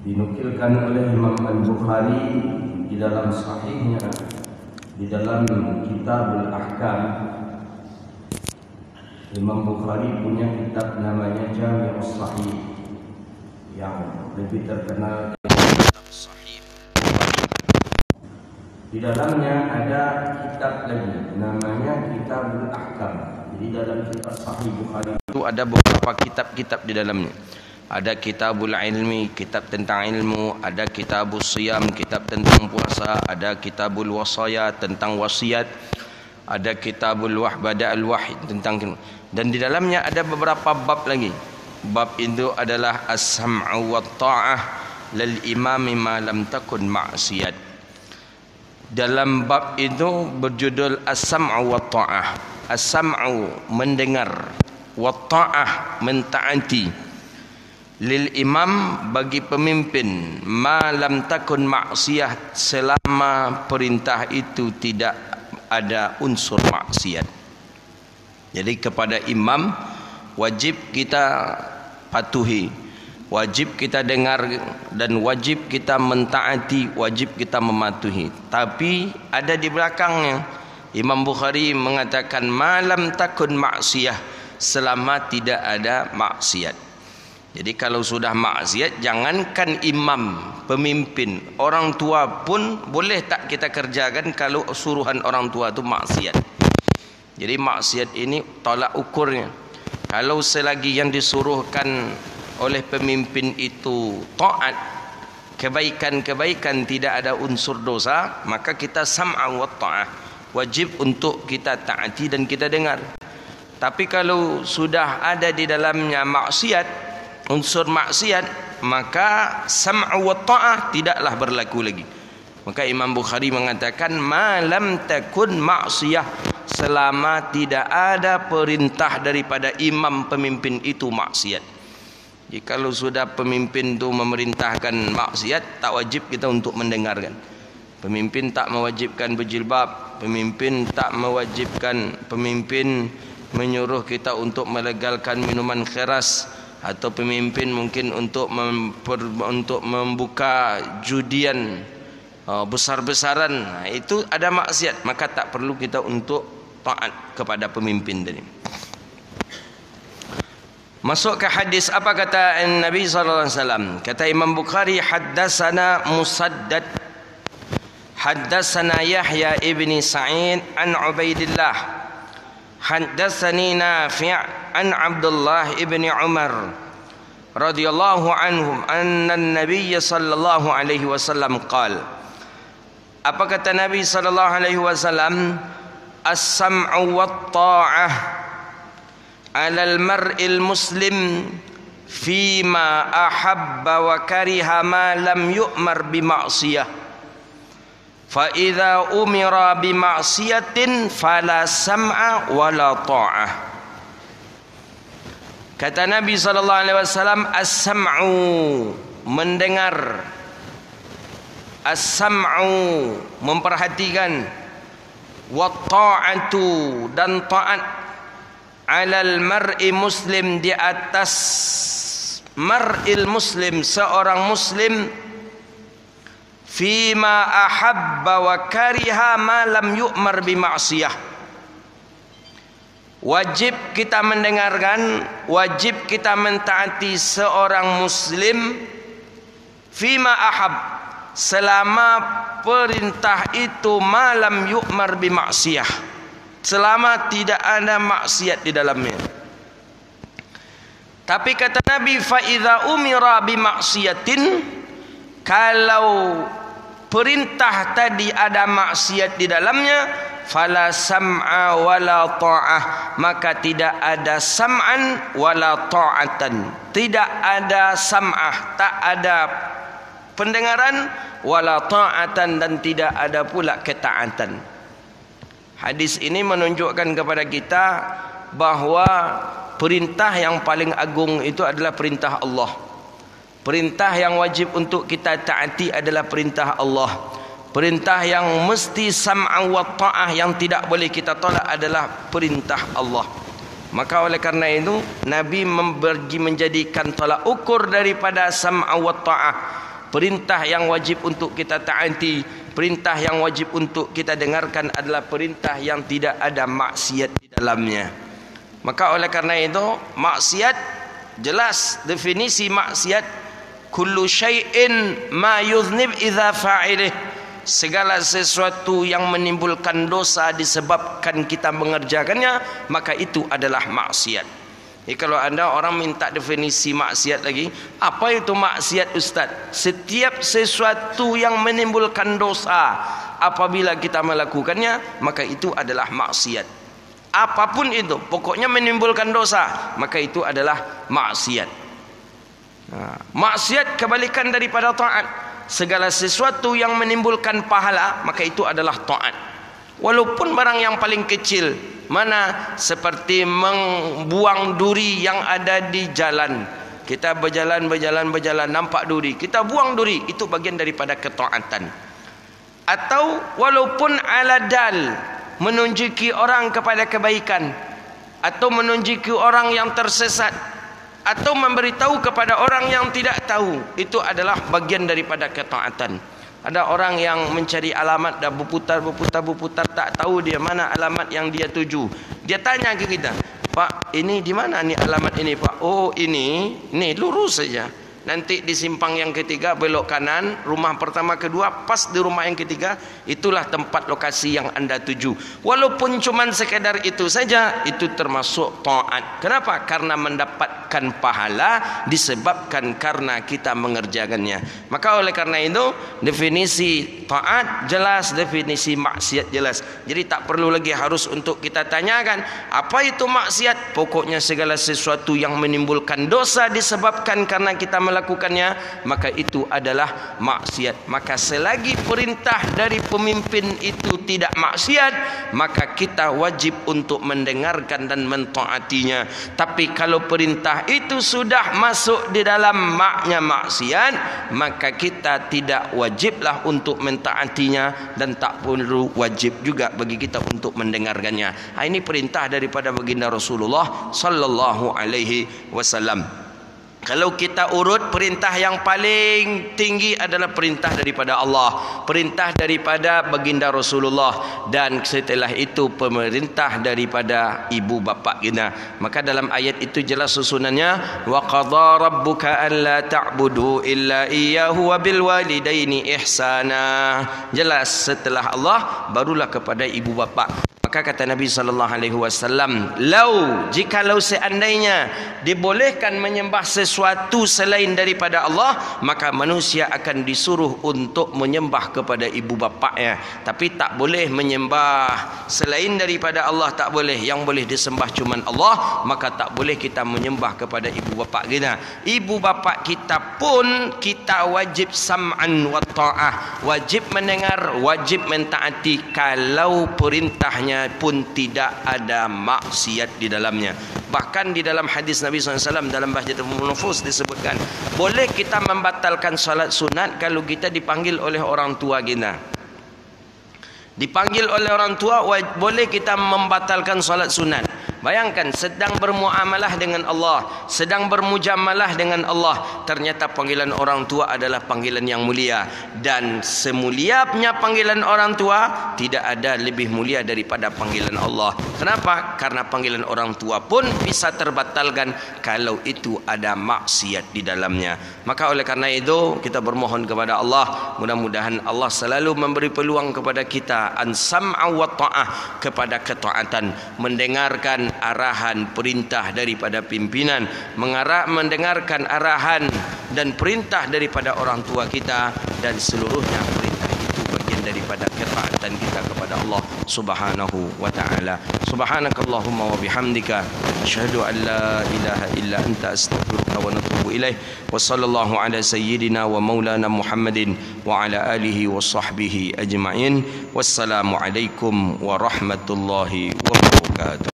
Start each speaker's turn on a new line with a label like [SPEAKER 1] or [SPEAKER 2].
[SPEAKER 1] dinukilkan oleh Imam Al-Bukhari di dalam sahihnya, di dalam Kitabul Ahkam. Imam Bukhari punya kitab namanya Jami'us Sahih, yang lebih terkenal kitab Sahih. Di dalamnya ada kitab lagi namanya Kitabul Ahkam. Jadi dalam kitab Sahih Bukhari itu ada beberapa kitab-kitab di dalamnya. Ada Kitabul Ilmi, kitab tentang ilmu. Ada Kitabus Siyam, kitab tentang puasa. Ada Kitabul Wasaya, tentang wasiat. Ada Kitabul Bada'ul Wahyi, tentang. Dan di dalamnya ada beberapa bab lagi. Bab itu adalah As-Sam'u wa Ta'ah lil imami ma lam takun ma'siyat. Dalam bab itu berjudul As-Sam'u wa Ta'ah. As-Sam'u mendengar, wa Ta'ah mentaati. Lil imam bagi pemimpin, ma lam takun maksiyah, selama perintah itu tidak ada unsur maksiat. Jadi kepada imam wajib kita patuhi, wajib kita dengar, dan wajib kita mentaati, wajib kita mematuhi. Tapi ada di belakangnya Imam Bukhari mengatakan ma lam takun maksiyah, selama tidak ada maksiat. Jadi kalau sudah maksiat, jangankan imam, pemimpin, orang tua pun boleh tak kita kerjakan kalau suruhan orang tua itu maksiat. Jadi maksiat ini tolak ukurnya. Kalau selagi yang disuruhkan oleh pemimpin itu taat, kebaikan-kebaikan, tidak ada unsur dosa, maka kita sam'a wa ta'ah, wajib untuk kita taati dan kita dengar. Tapi kalau sudah ada di dalamnya maksiat, unsur maksiat, maka sam'u wa ta'ah tidaklah berlaku lagi. Maka Imam Bukhari mengatakan ma lam takun maksiyah, selama tidak ada perintah daripada imam pemimpin itu maksiat. Jadi kalau sudah pemimpin itu memerintahkan maksiat, tak wajib kita untuk mendengarkan. Pemimpin tak mewajibkan berjilbab, pemimpin tak mewajibkan, pemimpin menyuruh kita untuk melegalkan minuman keras, atau pemimpin mungkin untuk membuka judian besar-besaran, itu ada maksiat, maka tak perlu kita untuk taat kepada pemimpin tadi. Masuk ke hadis, apa kata Nabi sallallahu alaihi wasallam? Kata Imam Bukhari, haddatsana Musaddad, haddatsana Yahya ibni Sa'id an Ubaidillah, haddatsani Nafi' an Abdullah ibni Umar radhiyallahu anhum anna an-nabiy sallallahu alaihi wasallam qala. Apa kata Nabi sallallahu alaihi wasallam? As-sam'u wat ta'ah 'ala al-mar'il muslim fima ahabba wa kariha ma lam yu'mar bi ma'siyah. Fa idza umira bi ma'siyatin fala sam'a wala ta'ah. Kata Nabi sallallahu alaihi wasallam, as-sam'u mendengar, as-sam'u memperhatikan, wa ta'atu dan taat, 'alal mar'i muslim di atas mar'il muslim, seorang muslim, fima ahabba wa kariha ma lam yu'mar bi ma'siyah. Wajib kita mendengarkan, wajib kita mentaati seorang muslim fima ahab, selama perintah itu malam yu'mar bi maksiyah, selama tidak ada maksiat di dalamnya. Tapi kata Nabi, fa idza umira bi maksiatin, kalau perintah tadi ada maksiat di dalamnya, fala sam'a wala ta'ah, maka tidak ada sam'an wala ta'atan, tidak ada sam'ah, tak ada pendengaran, wala ta'atan, dan tidak ada pula ketaatan. Hadis ini menunjukkan kepada kita bahawa perintah yang paling agung itu adalah perintah Allah. Perintah yang wajib untuk kita taati adalah perintah Allah. Perintah yang mesti sam'a wa ta'ah, yang tidak boleh kita tolak, adalah perintah Allah. Maka oleh karena itu Nabi menjadikan tolak ukur daripada sam'a wa ta'ah Perintah yang wajib untuk kita taati, perintah yang wajib untuk kita dengarkan adalah perintah yang tidak ada maksiat di dalamnya. Maka oleh karena itu, maksiat jelas definisi maksiat, kullu syai'in ma yuznib idza fa'ilih, segala sesuatu yang menimbulkan dosa disebabkan kita mengerjakannya, maka itu adalah maksiat. Kalau anda orang minta definisi maksiat lagi, apa itu maksiat Ustaz? Setiap sesuatu yang menimbulkan dosa, apabila kita melakukannya, maka itu adalah maksiat. Apapun itu, pokoknya menimbulkan dosa, maka itu adalah maksiat. Maksiat kebalikan daripada taat. Segala sesuatu yang menimbulkan pahala, maka itu adalah taat. Walaupun barang yang paling kecil, mana seperti membuang duri yang ada di jalan. Kita berjalan nampak duri, kita buang duri, itu bagian daripada ketaatan. Atau walaupun ala dal, menunjuki orang kepada kebaikan, atau menunjuki orang yang tersesat, atau memberitahu kepada orang yang tidak tahu, itu adalah bagian daripada ketaatan. Ada orang yang mencari alamat dah berputar tak tahu dia mana alamat yang dia tuju. Dia tanya ke kita, "Pak, ini di mana ni alamat ini, Pak?" "Oh, ini lurus saja. Nanti di simpang yang ketiga belok kanan, rumah pertama kedua, pas di rumah yang ketiga, itulah tempat lokasi yang anda tuju." Walaupun cuma sekedar itu saja, itu termasuk taat. Kenapa? Karena mendapatkan pahala disebabkan karena kita mengerjakannya. Maka oleh karena itu, definisi taat jelas, definisi maksiat jelas. Jadi tak perlu lagi harus untuk kita tanyakan apa itu maksiat. Pokoknya segala sesuatu yang menimbulkan dosa disebabkan karena kita melakukannya, maka itu adalah maksiat. Maka selagi perintah dari pemimpin itu tidak maksiat, maka kita wajib untuk mendengarkan dan mentaatinya. Tapi kalau perintah itu sudah masuk di dalam maknya maksiat, maka kita tidak wajiblah untuk mentaatinya, dan tak perlu wajib juga bagi kita untuk mendengarkannya. Ini perintah daripada baginda Rasulullah sallallahu alaihi wasallam. Kalau kita urut, perintah yang paling tinggi adalah perintah daripada Allah, perintah daripada baginda Rasulullah, dan setelah itu pemerintah daripada ibu bapa kita. Maka dalam ayat itu jelas susunannya, wa qadha rabbuka alla ta'budu illa iyyahu wa bil walidaini ihsana. Jelas setelah Allah barulah kepada ibu bapa. Maka kata Nabi SAW, jikalau seandainya dibolehkan menyembah sesuatu selain daripada Allah, maka manusia akan disuruh untuk menyembah kepada ibu bapaknya. Tapi tak boleh menyembah selain daripada Allah, tak boleh. Yang boleh disembah cuma Allah, maka tak boleh kita menyembah kepada ibu bapa kita. Ibu bapa kita pun kita wajib sam'an wa ta'ah, wajib mendengar, wajib mentaati, kalau perintahnya pun tidak ada maksiat di dalamnya. Bahkan di dalam hadis Nabi SAW dalam Bahjatul Nufus disebutkan, boleh kita membatalkan salat sunat kalau kita dipanggil oleh orang tua kita. Dipanggil oleh orang tua, boleh kita membatalkan salat sunat. Bayangkan, sedang bermuamalah dengan Allah, sedang bermujamalah dengan Allah, ternyata panggilan orang tua adalah panggilan yang mulia. Dan semulianya panggilan orang tua, tidak ada lebih mulia daripada panggilan Allah. Kenapa? Karena panggilan orang tua pun bisa terbatalkan kalau itu ada maksiat di dalamnya. Maka oleh karena itu, kita bermohon kepada Allah, mudah-mudahan Allah selalu memberi peluang kepada kita an-sam'a wa ta'ah, kepada ketaatan, mendengarkan arahan perintah daripada pimpinan, mendengarkan arahan dan perintah daripada orang tua kita, dan seluruhnya perintah itu bagian daripada ketaatan kita kepada Allah Subhanahu wa ta'ala. Subhanakallahumma wa bihamdika asyhadu an la ilaha illa anta astaghfiruka wa atubu ilaih. Wa sallallahu ala sayyidina wa maulana Muhammadin wa ala alihi wa sahbihi ajma'in. Wassalamu alaikum warahmatullahi wabarakatuh.